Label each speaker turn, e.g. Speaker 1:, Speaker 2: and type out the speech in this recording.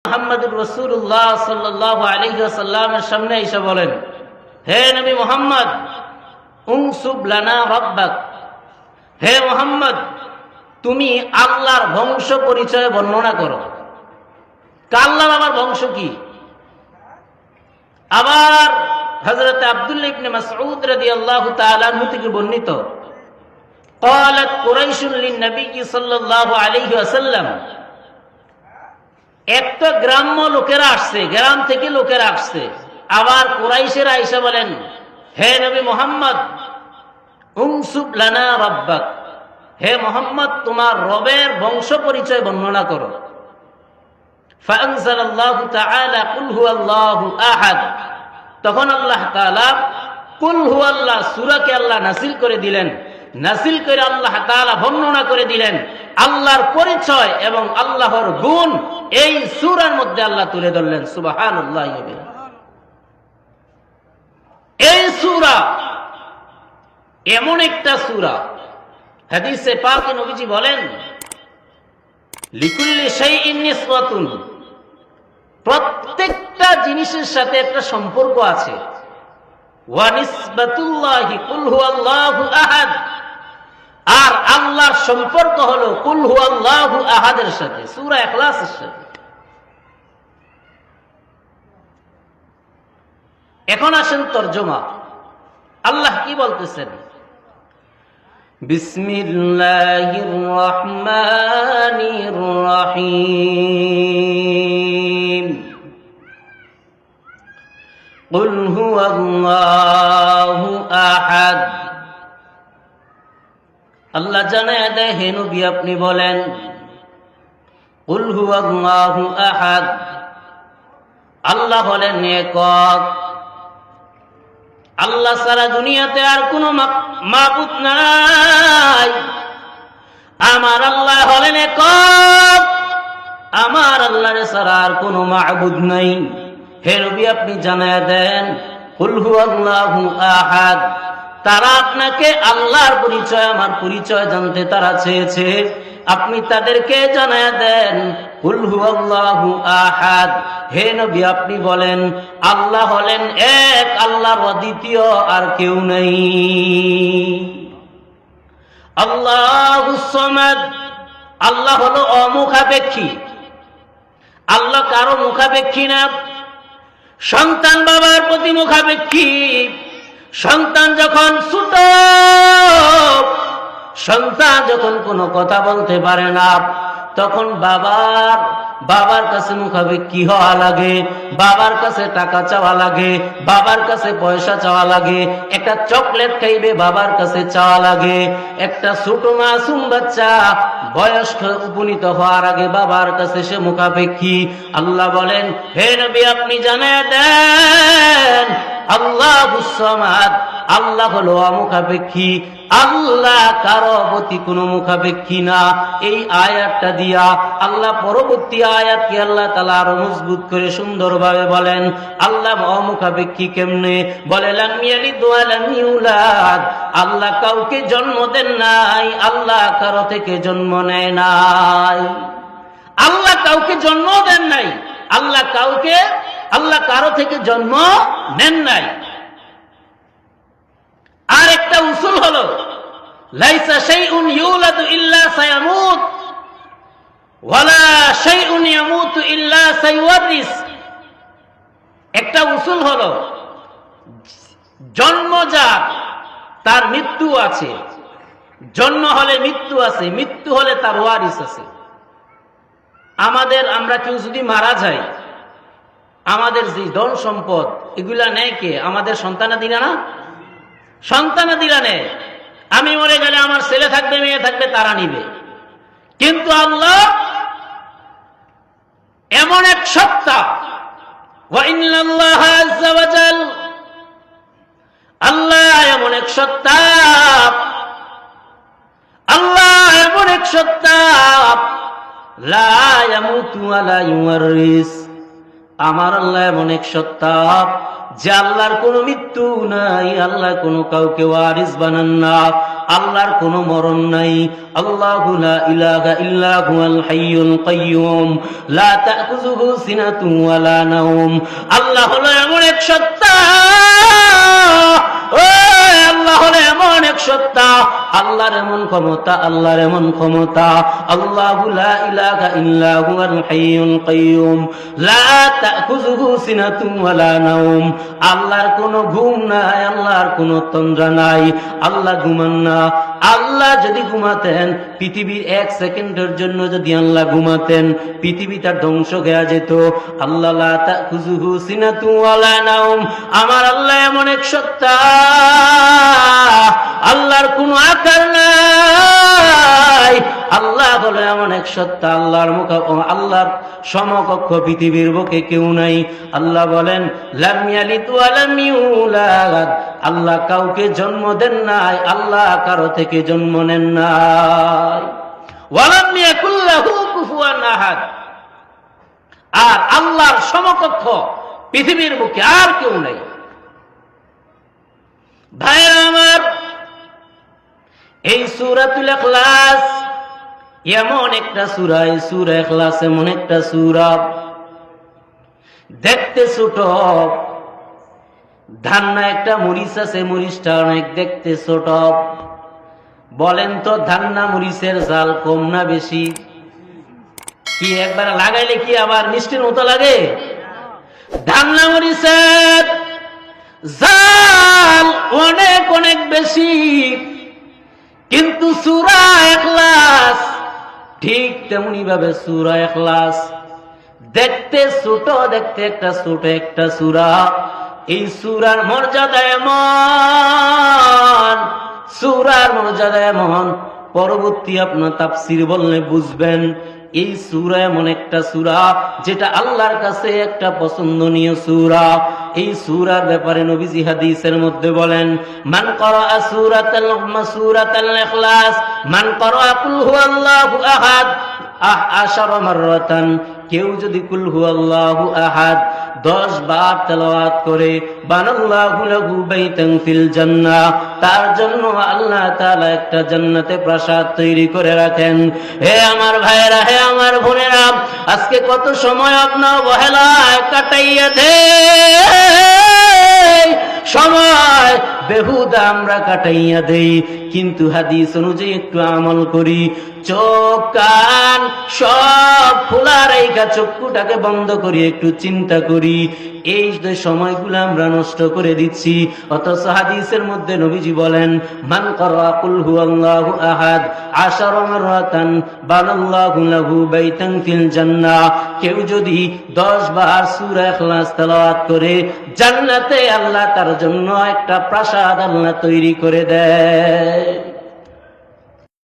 Speaker 1: মুহাম্মদুর রাসূলুল্লাহ সাল্লাল্লাহু আলাইহি ওয়াসাল্লামের সামনে এসে বলেন, হে নবী মুহাম্মদ, উনসুব লানা রাব্বাক। হে মুহাম্মদ, তুমি আল্লাহর বংশ পরিচয় বর্ণনা করো। আল্লাহর আমার বংশ কি? আবার হযরত আব্দুল্লাহ ইবনে মাসউদ রাদিয়াল্লাহু তাআলা আনহু থেকে বর্ণিত, قالت قريش للنبي صلى الله عليه وسلم, একটা গ্রাম্য লোকেরা আসছে, গ্রাম থেকে লোকেরা আসছে, আবার কুরাইশেরা আয়েশা বলেন, হে নবী মুহাম্মদ, উনসুব লানা রাব্বাক। হে মুহাম্মদ, তোমার রবের বংশ পরিচয় বর্ণনা করো। ফাআনজালাল্লাহু তাআলা কুল হুয়াল্লাহু আহাদ। তখন আল্লাহ তাআলা কুল হুয়াল্লাহ সূরাকে আল্লাহ নাযিল করে দিলেন। নাযিল করে আল্লাহ তাআলা বর্ণনা করে দিলেন আল্লাহর পরিচয় এবং আল্লাহর গুণ এই সূরার মধ্যে আল্লাহ তুলে ধরলেন। সুবহানাল্লাহ। এই সূরা এমন একটা সূরা, হাদিসে পাকে নবীজি বলেন, লিকুল্লি শাইইন নিসওয়াতুন, প্রত্যেকটা জিনিসের সাথে একটা সম্পর্ক আছে। ওয়া নিসবাতুল্লাহি কুল হুয়াল্লাহু আহাদ, আর আল্লাহর সম্পর্ক হলো কুল হুয়াল্লাহু আহাদের সাথে, সূরা ইখলাসের সাথে। এখন আসেন তরজমা। আল্লাহ কি বলতেছেন? বিসমিল্লাহির রহমানির রহিম। কুল হুয়াল্লাহু আহাদ। আল্লাহ জানায় দেয়, হে নবী আপনি বলেন, কুল হুয়াল্লাহু আহাদ, আল্লাহ হলেন একক। আল্লাহ সারা দুনিয়াতে আর কোনো মাবুদ নাই। আমার আল্লাহ হলেন একক, আমার আল্লাহর ছাড়া আর কোনো মাবুদ নাই। হে নবী আপনি জানায় দেন, কুল হুয়াল্লাহু আহাদ। তারা আপনাকে আল্লাহর পরিচয়, আমার পরিচয় জানতে তারা চেয়েছে, আপনি তাদেরকে জানায় দেন কুল হুয়াল্লাহু আহাদ। হে নবী আপনি বলেন আল্লাহ হলেন এক, আল্লাহর দ্বিতীয় আর কেউ নেই। আল্লাহুস সামাদ, আল্লাহ হলো অমুখাপেক্ষী। আল্লাহ কারো মুখাপেক্ষী না। সন্তান বাবার প্রতি মুখাপেক্ষী। সন্তান যখন ছোট, সন্তান যখন কোনো কথা বলতে পারে না, তখন বাবার কাছে মুখাপেক্ষী হওয়া লাগে, বাবার কাছে টাকা চাওয়া লাগে, বাবার কাছে পয়সা চাওয়া লাগে। একটা চকলেট খাইবে, বাবার কাছে চাওয়া লাগে। একটা ছোট মাসুম বাচ্চা বয়স্ক উপনীত হওয়ার আগে বাবার কাছে সে মুখাপেক্ষী। আল্লাহ বলেন, হে নবী আপনি জানায় দেন আল্লাহুস সামাদ, আল্লাহ হলো অমুখাপেক্ষী। আল্লাহ কারো প্রতি কোনো মুখাপেক্ষী না। এই আয়াতটা দিয়া আল্লাহ পরবর্তী আয়াতকে আল্লাহ তাআলা আরো মজবুত করে সুন্দরভাবে বলেন আল্লাহ অমুখাপেক্ষী কেমনে। বলে, লাম ইয়ালিদ ওয়া লাম ইউলাদ, আল্লাহ কাউকে জন্ম দেন নাই, আল্লাহ কারো থেকে জন্ম নেয় নাই। আল্লাহ কাউকে জন্ম দেন নাই, আল্লাহ কারো থেকে জন্ম নেন নাই। আর একটা উসুল হলো, লাইসা শাইউন ইউলাদু ইল্লা সায়ামুত ওয়ালা শাইউন ইয়ামুতু ইল্লা সাইওয়ারিস। একটা উসুল হলো, জন্মজাত তার মৃত্যু আছে, জন্ম হলে মৃত্যু আছে, মৃত্যু হলে তার ওয়ারিস আছে। আমরা কেউ যদি মারা যায়, আমাদের যে ধন সম্পদ এগুলা নেয় কে? আমাদের সন্তানাদিরা না? সন্তানাদিরা নেয়। আমি মরে গেলে আমার ছেলে থাকবে, মেয়ে থাকবে, তারা নিবে। কিন্তু আল্লাহ এমন এক সত্তা, ওয়া ইন্নাল্লাহা আযজা ওয়া জাল, আল্লাহ এমন এক সত্তা, আল্লাহ এমন এক সত্তা, লা ইয়ামুতু ওয়া লা ইউওয়ারিস। আমার আল্লাহ এমন এক সত্তা, যে আল্লাহর কোনো মৃত্যু নাই, আল্লাহ কোনো কাউকে ওয়ারিস বানান না, আল্লাহর কোনো মরণ নাই। আল্লাহু লা ইলাহা ইল্লা হুয়াল হাইয়ুল কাইয়্যুম লা তাখুযুহু সিনাতুন ওয়ালা নাওম। আল্লাহ হলো এমন এক সত্তা, ও আল্লাহ হলো এমন এক সত্তা, আল্লাহর এমন ক্ষমতা, আল্লাহর এমন ক্ষমতা। আল্লাহু লা ইলাহা ইল্লা হুয়াল হাইয়ুল কাইয়্যুম লা তাখুযুহু সিনাতুন ওয়ালা নাওম। আল্লাহর কোনো ঘুম নাই, আল্লাহর কোনো তন্দ্রা নাই, আল্লাহ ঘুমান না। আল্লাহ যদি ঘুমাতেন, পৃথিবীর 1 সেকেন্ডের জন্য যদি আল্লাহ ঘুমাতেন, পৃথিবী তার ধ্বংস হয়ে যেত। আল্লাহ লা তাখুযুহু সিনাতুন ওয়ালা নাওম। আমার আল্লাহ এমন এক সত্তা, আল্লাহর কোনো আকার নাই। আল্লাহ হলো এমন এক সত্তা, আল্লাহর সমকক্ষ পৃথিবীর বুকে কেউ নাই। আল্লাহ বলেন লাম ইয়ালিদ ওয়া লাম ইউলাদ। আল্লাহ কাউকে জন্ম দেন নাই, আল্লাহ কারো থেকে জন্ম নেন নাই। ওয়া লাম ইয়াকুল লাহু কুফুয়ান আহাদ। আর আল্লাহর সমকক্ষ পৃথিবীর বুকে আর কেউ নাই। ভাইরা আমার, এই সূরাতুল ইখলাস এমন একটা সূরা, এই সূরা ইখলাস এমন একটা সূরা, দেখতে ছোট। ধান্না একটা মরিচ আছে, মরিচটা অনেক দেখতে ছোট। বলেন তো ধান্না মরিচের জাল কম না বেশি? কি একবার লাগাইলে কি আবার মিষ্টির মতো লাগে? ধান্না মরিচের জাল অনেক অনেক বেশি, কিন্তু সূরা ইখলাস ঠিক তেমনি ভাবে সূরা ইখলাস দেখতে ছোট, দেখতে একটা ছোট একটা সূরা। এই সূরার মর্যাদা এমন, সূরার মর্যাদা এমন, পরবর্তী আপনার তাফসীর বললে বুঝবেন। এই সূরা এমন একটা সূরা যেটা আল্লাহর কাছে একটা পছন্দনীয় সূরা। এই সূরার ব্যাপারে নবীজি হাদিসের মধ্যে বলেন, মান ক্বারাআ সূরাতাল ইখলাস, মান ক্বারাআ কুল হুয়াল্লাহু আহাদ 10 মাররাতান। কেউ যদি কুল হুয়াল্লাহু আহাদ 10 বার তেলাওয়াত করে, বানাল্লাহু লাহু বাইতান ফিল জান্নাহ, তার জন্য আল্লাহ তাআলা একটা জান্নাতে প্রাসাদ তৈরি করে রাখেন। হে আমার ভাইরা, হে আমার বোনেরা, আজকে কত সময় আপনার অবহেলায় কাটাইয়া দেই, সময় বেহুদা আমরা কাটাইয়া দেই। কিন্তু হাদিস অনুযায়ী একটু আমল করি, চোখ কান সব খোলা রেখা চক্ষুটাকে বন্ধ করি, একটু চিন্তা করি। এই যে সময়গুলো আমরা নষ্ট করে দিচ্ছি। অথচ হাদিসের মধ্যে নবীজি বলেন, মান ক্বারাআ কুল হুয়াল্লাহু আহাদ 10 মাররাতান বানাল্লাহু লাহু বাইতান ফিল জান্নাহ। কেউ যদি 10 বার সূরা ইখলাস তেলাওয়াত করে, জান্নাতে আল্লাহ তার জন্য একটা প্রাসাদ আল্লাহ তৈরি করে দেয়।